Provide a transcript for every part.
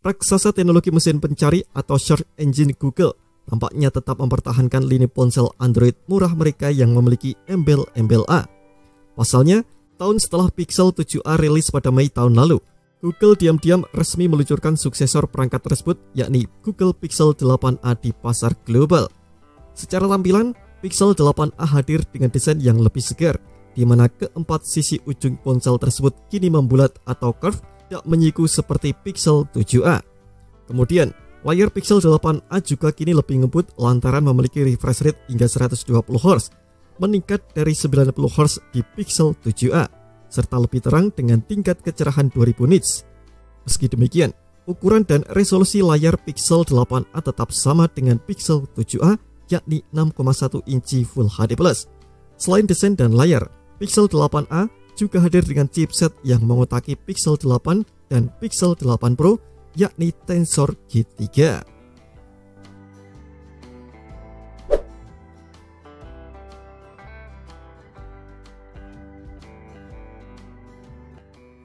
raksasa teknologi mesin pencari atau search engine Google tampaknya tetap mempertahankan lini ponsel Android murah mereka yang memiliki embel-embel A. Pasalnya, tahun setelah Pixel 7a rilis pada Mei tahun lalu, Google diam-diam resmi meluncurkan suksesor perangkat tersebut, yakni Google Pixel 8a di pasar global. Secara tampilan, Pixel 8a hadir dengan desain yang lebih segar, di mana keempat sisi ujung ponsel tersebut kini membulat atau curve, tidak menyiku seperti Pixel 7a. Kemudian, layar Pixel 8a juga kini lebih ngebut lantaran memiliki refresh rate hingga 120Hz, meningkat dari 90Hz di Pixel 7a, serta lebih terang dengan tingkat kecerahan 2000 nits. Meski demikian, ukuran dan resolusi layar Pixel 8a tetap sama dengan Pixel 7a, yakni 6,1 inci Full HD+. Selain desain dan layar, Pixel 8a juga hadir dengan chipset yang mengotaki Pixel 8 dan Pixel 8 Pro, yakni Tensor G3.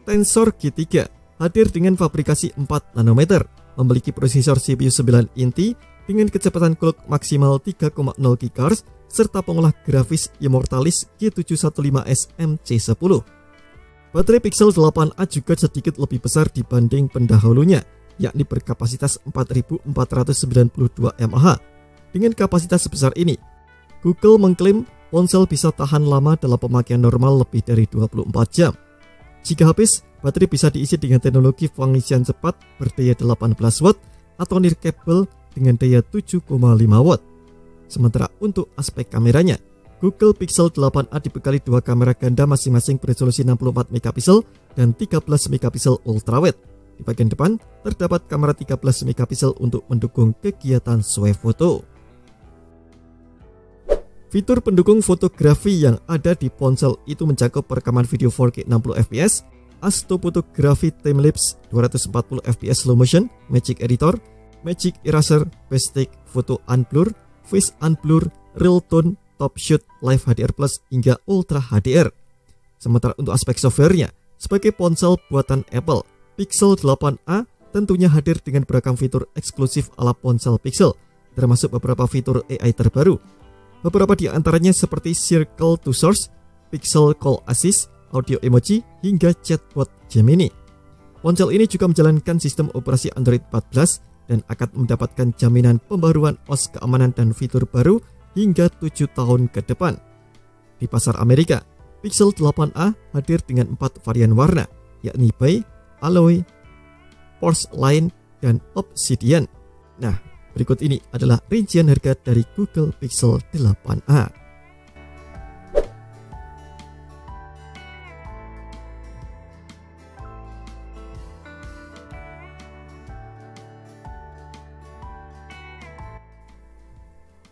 Tensor G3 hadir dengan fabrikasi 4 nanometer, memiliki prosesor CPU 9 inti dengan kecepatan clock maksimal 3,0 GHz serta pengolah grafis Immortalis G715S MC10. Baterai Pixel 8a juga sedikit lebih besar dibanding pendahulunya, yakni berkapasitas 4492 mAh. Dengan kapasitas sebesar ini, Google mengklaim ponsel bisa tahan lama dalam pemakaian normal lebih dari 24 jam. Jika habis, baterai bisa diisi dengan teknologi pengisian cepat berdaya 18 watt atau nirkabel dengan daya 7,5 watt. Sementara untuk aspek kameranya, Google Pixel 8a dibekali dua kamera ganda masing-masing beresolusi 64 megapiksel dan 13 megapiksel ultrawide. Di bagian depan terdapat kamera 13 megapiksel untuk mendukung kegiatan swafoto. Fitur pendukung fotografi yang ada di ponsel itu mencakup perekaman video 4K 60fps, astrofotografi timelapse 240fps slow motion, Magic Editor, Magic Eraser, Basic Photo Unblur, Face Unblur, Real Tone, Top Shoot, Live HDR Plus hingga Ultra HDR. Sementara untuk aspek softwarenya, sebagai ponsel buatan Apple, Pixel 8a tentunya hadir dengan beragam fitur eksklusif ala ponsel Pixel, termasuk beberapa fitur AI terbaru. Beberapa di antaranya seperti Circle to Source, Pixel Call Assist, audio emoji, hingga chatbot Gemini. Ponsel ini juga menjalankan sistem operasi Android 14 dan akan mendapatkan jaminan pembaruan OS keamanan dan fitur baru hingga 7 tahun ke depan. Di pasar Amerika, Pixel 8a hadir dengan 4 varian warna, yakni Bay, Alloy, Porcelain, dan Obsidian. Nah, berikut ini adalah rincian harga dari Google Pixel 8a.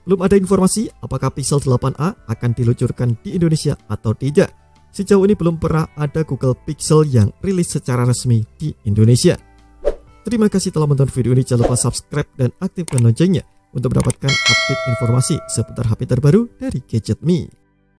Belum ada informasi apakah Pixel 8a akan diluncurkan di Indonesia atau tidak. Sejauh ini belum pernah ada Google Pixel yang rilis secara resmi di Indonesia. Terima kasih telah menonton video ini. Jangan lupa subscribe dan aktifkan loncengnya untuk mendapatkan update informasi seputar HP terbaru dari Gadget Me.